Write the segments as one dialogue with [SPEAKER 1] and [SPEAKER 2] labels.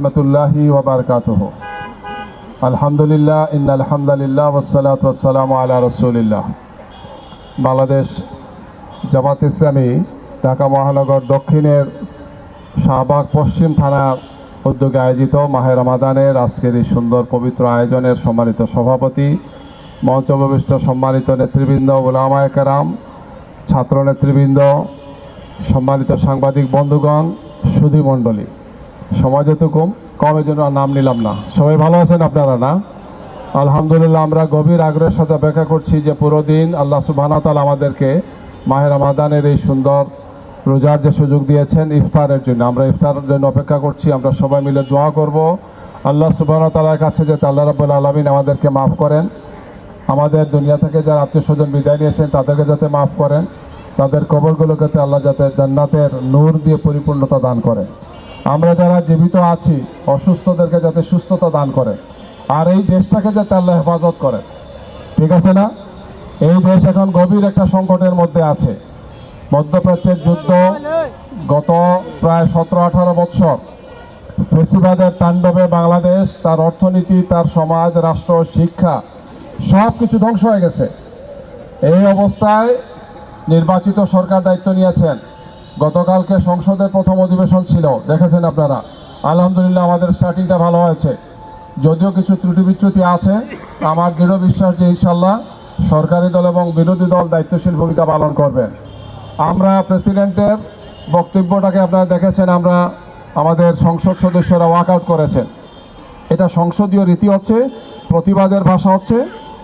[SPEAKER 1] রহমতুল্লাহি ওয়া বারাকাতুহু। আলহামদুলিল্লাহ, ইন্নাল হামদুলিল্লাহ ওয়াসসালাতু ওয়াসসালামু আলা রাসূলিল্লাহ। বাংলাদেশ জামাত ইসলামী ঢাকা মহানগর দক্ষিণের শাহবাগ পশ্চিম থানার উদ্যোগে আয়োজিত মাহে রমাদানের আজকের এই সুন্দর পবিত্র আয়োজনের সম্মানিত সভাপতি, মঞ্চপ্রবিষ্ট সম্মানিত নেতৃবৃন্দ, উলামায়ে কেরাম, ছাত্র নেতৃবৃন্দ, সম্মানিত সাংবাদিক বন্ধুগণ, সুধী মণ্ডলী, সমাজে তো কমের জন্য নাম নিলাম না। সবাই ভালো আছেন আপনারা? না, আলহামদুলিল্লাহ। আমরা গভীর আগ্রহের সাথে অপেক্ষা করছি যে পুরো দিন আল্লাহ সুবহানাহু ওয়া তাআলা আমাদেরকে মাহে রমাদানের এই সুন্দর রোজার যে সুযোগ দিয়েছেন ইফতারের জন্য, আমরা ইফতারের জন্য অপেক্ষা করছি। আমরা সবাই মিলে দোয়া করব আল্লাহ সুবহানাহু ওয়া তাআলার কাছে যাতে আল্লাহ রাব্বুল আলামিন আমাদেরকে মাফ করেন, আমাদের দুনিয়া থেকে যারা আত্মীয় স্বজন বিদায় নিয়েছেন তাদেরকে যাতে মাফ করেন, তাদের কবরগুলোকে আল্লাহ যাতে জান্নাতের নূর দিয়ে পরিপূর্ণতা দান করেন। আমরা যারা জীবিত আছি অসুস্থদেরকে যাতে সুস্থতা দান করে, আর এই দেশটাকে যাতে আল্লাহ হেফাজত করে। ঠিক আছে না? এই দেশ এখন গভীর একটা সংকটের মধ্যে আছে। মধ্যপ্রাচ্যের যুদ্ধ, গত প্রায় 17-18 বছর ফেসিবাদের তাণ্ডবে বাংলাদেশ, তার অর্থনীতি, তার সমাজ, রাষ্ট্র, শিক্ষা সব কিছু ধ্বংস হয়ে গেছে। এই অবস্থায় নির্বাচিত সরকার দায়িত্ব নিয়েছেন। গতকালকে সংসদের প্রথম অধিবেশন ছিল, দেখেছেন আপনারা। আলহামদুলিল্লাহ, আমাদের স্টার্টিংটা ভালো হয়েছে, যদিও কিছু ত্রুটি বিচ্যুতি আছে। আমার দৃঢ় বিশ্বাস যে ইনশাল্লাহ সরকারি দল এবং বিরোধী দল দায়িত্বশীল ভূমিকা পালন করবেন। আমরা প্রেসিডেন্টের বক্তব্যটাকে আপনারা দেখেছেন, আমরা আমাদের সংসদ সদস্যরা ওয়াকআউট করেছেন। এটা সংসদীয় রীতি হচ্ছে, প্রতিবাদের ভাষা হচ্ছে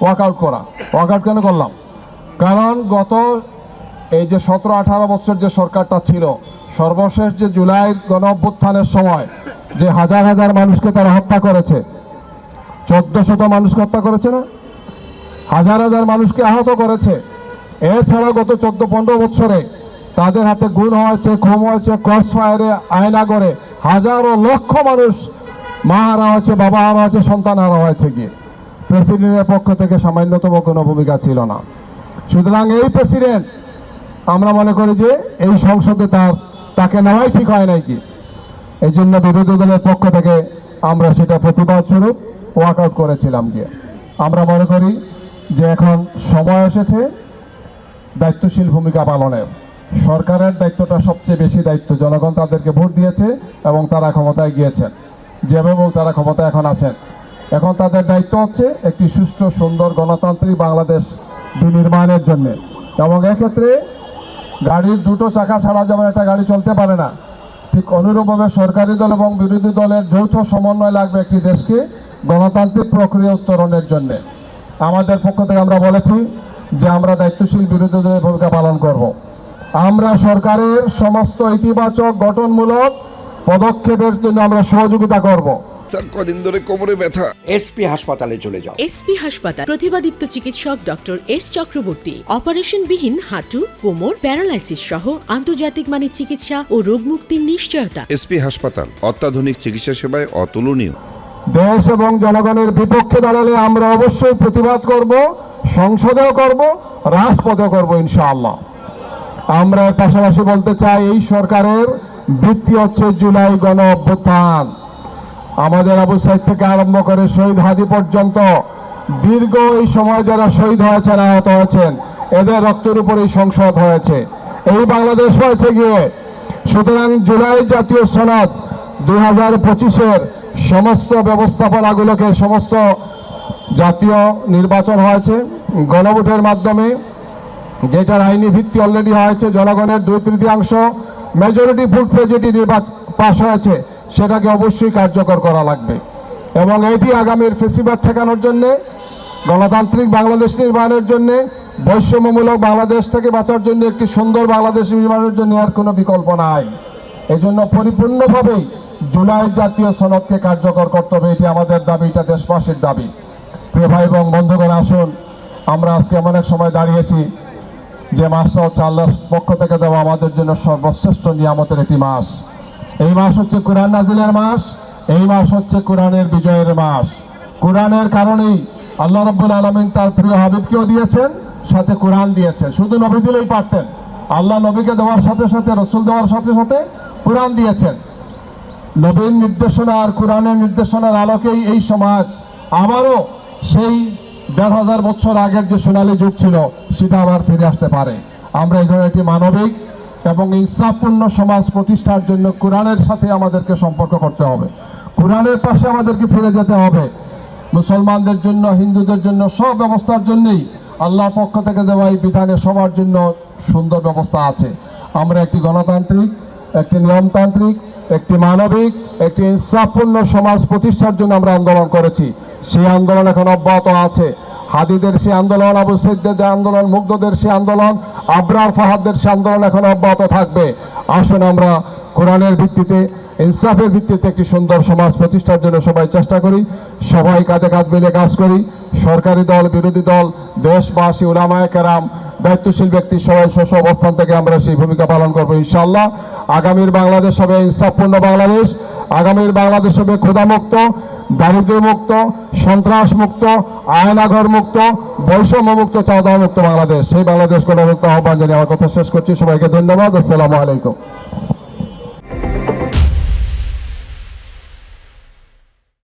[SPEAKER 1] ওয়াকআউট করা। ওয়াকআউট কেন করলাম? কারণ গত এই যে 17-18 বছর যে সরকারটা ছিল, সর্বশেষ যে জুলাইয়ের গণ অভ্যুত্থানের সময় যে হাজার হাজার মানুষকে তারা হত্যা করেছে, 1400 মানুষকে হত্যা করেছে না, হাজার হাজার মানুষকে আহত করেছে। এছাড়া গত 14-15 বছরে তাদের হাতে গুম হয়েছে, খুন হয়েছে, ক্রস ফায়ারে, আয়নাগরে হাজারো লক্ষ মানুষ মা হারা হয়েছে, বাবা হারা হয়েছে, সন্তান হারা হয়েছে। গিয়ে প্রেসিডেন্টের পক্ষ থেকে সামান্যতম কোনো ভূমিকা ছিল না। সুতরাং এই প্রেসিডেন্ট, আমরা মনে করি যে এই সংসদে তাকে নেওয়াই ঠিক হয় নাই। কি এই জন্য বিরোধী দলের পক্ষ থেকে আমরা সেটা প্রতিবাদ স্বরূপ ওয়াকআউট করেছিলাম। গিয়ে আমরা মনে করি যে এখন সময় এসেছে দায়িত্বশীল ভূমিকা পালনের। সরকারের দায়িত্বটা সবচেয়ে বেশি দায়িত্ব, জনগণ তাদেরকে ভোট দিয়েছে এবং তারা ক্ষমতায় গিয়েছেন, যেভাবে তারা ক্ষমতায় এখন আছেন। এখন তাদের দায়িত্ব হচ্ছে একটি সুষ্ঠু, সুন্দর, গণতান্ত্রিক বাংলাদেশ বিনির্মাণের জন্য। এবং এক্ষেত্রে গাড়ির দুটো চাকা ছাড়া যেমন একটা গাড়ি চলতে পারে না, ঠিক অনুরূপভাবে সরকারি দল এবং বিরোধী দলের যৌথ সমন্বয় লাগবে একটি দেশকে গণতান্ত্রিক প্রক্রিয়া উত্তরণের জন্য। আমাদের পক্ষ থেকে আমরা বলেছি যে আমরা দায়িত্বশীল বিরোধী দলের ভূমিকা পালন করব। আমরা সরকারের সমস্ত ইতিবাচক গঠনমূলক পদক্ষেপের জন্য আমরা সহযোগিতা করব।
[SPEAKER 2] স্যার, কদিন ধরে কোমরে ব্যথা।
[SPEAKER 3] এসপি হাসপাতালে চলে যাও।
[SPEAKER 4] এসপি হাসপাতাল, প্রতিভাদীপ্ত চিকিৎসক ডক্টর এস চক্রবর্তী। অপারেশনবিহীন হাঁটু, কোমর, প্যারালাইসিস সহ আন্তর্জাতিক মানের চিকিৎসা ও রোগ মুক্তির নিশ্চয়তা।
[SPEAKER 2] এসপি হাসপাতাল অত্যাধুনিক চিকিৎসা সেবায় অতুলনীয়।
[SPEAKER 1] দেশ এবং জনগণের বিপক্ষে দাঁড়ালে আমরা অবশ্যই প্রতিবাদ করব, সংসদেও করব, রাজপথেও করব ইনশাআল্লাহ। আমরা এর পাশাপাশি বলতে চাই, এই সরকারের ভিত্তি হচ্ছে জুলাই গণ অভ্যুত্থান। আমাদের আবু সাইদ থেকে আরম্ভ করে শহীদ হাদি পর্যন্ত দীর্ঘ এই সময় যারা শহীদ হয়েছেন, আহত হয়েছেন, এদের রক্তের উপর এই সংসদ হয়েছে, এই বাংলাদেশ হয়েছে গিয়ে। সুতরাং জুলাই জাতীয় সনদ 2025-এর সমস্ত ব্যবস্থাপনাগুলোকে, সমস্ত জাতীয় নির্বাচন হয়েছে গণভোটের মাধ্যমে, যেটার আইনি ভিত্তি অলরেডি হয়েছে, জনগণের 2/3 মেজরিটি ভোট পেয়ে যেটি পাশ হয়েছে, সেটাকে অবশ্যই কার্যকর করা লাগবে। এবং এটি আগামীর ফেসিবাদ ঠেকানোর জন্যে, গণতান্ত্রিক বাংলাদেশ নির্মাণের জন্যে, বৈষম্যমূলক বাংলাদেশ থেকে বাঁচার জন্য, একটি সুন্দর বাংলাদেশ নির্মাণের জন্য আর কোনো বিকল্প নাই। এজন্য পরিপূর্ণভাবেই জুলাই জাতীয় সনদকে কার্যকর করতে হবে। এটি আমাদের দাবি, এটা দেশবাসীর দাবি। প্রিয় ভাই এবং বন্ধুগণ, আসুন, আমরা আজকে এমন এক সময় দাঁড়িয়েছি যে মাসটা হচ্ছে আল্লাহর পক্ষ থেকে দেওয়া আমাদের জন্য সর্বশ্রেষ্ঠ নিয়ামতের একটি মাস। এই মাস হচ্ছে কোরআন নাজিলের মাস, এই মাস হচ্ছে কোরআনের বিজয়ের মাস। কোরআনের কারণেই আল্লাহ রাব্বুল আলামিন তার প্রিয় হাবিবকেও দিয়েছেন, সাথে কোরআন দিয়েছেন। শুধু নবী দিলেই পারতেন, আল্লাহ নবীকে দেওয়ার সাথে সাথে, রসুল দেওয়ার সাথে সাথে কোরআন দিয়েছেন। নবীর নির্দেশনা আর কোরআনের নির্দেশনার আলোকেই এই সমাজ আবারও সেই ১,৫০০ বছর আগের যে সোনালী যুগ ছিল সেটা আবার ফিরে আসতে পারে। আমরা এই ধরনের একটি মানবিক এবং ইনসাফপূর্ণ সমাজ প্রতিষ্ঠার জন্য কোরআনের সাথে আমাদেরকে সম্পর্ক করতে হবে, কোরআনের পাশে আমাদেরকে ফিরে যেতে হবে। মুসলমানদের জন্য, হিন্দুদের জন্য, সব ব্যবস্থার জন্যই আল্লাহর পক্ষ থেকে দেওয়া এই বিধানে সবার জন্য সুন্দর ব্যবস্থা আছে। আমরা একটি গণতান্ত্রিক, একটি নিয়মতান্ত্রিক, একটি মানবিক, একটি ইনসাফপূর্ণ সমাজ প্রতিষ্ঠার জন্য আমরা আন্দোলন করেছি। সেই আন্দোলন এখন অব্যাহত আছে। হাদিদের সেই আন্দোলন, আবু সাইদদের আন্দোলন, মুগ্ধদের সেই আন্দোলন, আবরার ফাহাদদের সেই আন্দোলন এখন অব্যাহত থাকবে। আসুন আমরা কোরআনের ভিত্তিতে, ইনসাফের ভিত্তিতে একটি সুন্দর সমাজ প্রতিষ্ঠার জন্য সবাই চেষ্টা করি, সবাই কাঁধে কাঁধ মিলে কাজ করি। সরকারি দল, বিরোধী দল, দেশবাসী, উলামায়ে কেরাম, দায়িত্বশীল ব্যক্তি সবাই স্ব অবস্থান থেকে আমরা সেই ভূমিকা পালন করবো ইনশাআল্লাহ। আগামীর বাংলাদেশ হবে ইনসাফপূর্ণ বাংলাদেশ। আগামীর বাংলাদেশ হবে ক্ষুধামুক্ত, দারিদ্র্যমুক্ত, সন্ত্রাসমুক্ত, আয়নাঘর মুক্ত, বৈষম্য মুক্ত, চাঁদা মুক্ত বাংলাদেশ। সেই বাংলাদেশ গড়ার আহ্বান জানিয়ে আমার কথা শেষ করছি। সবাইকে ধন্যবাদ। আসসালামু আলাইকুম।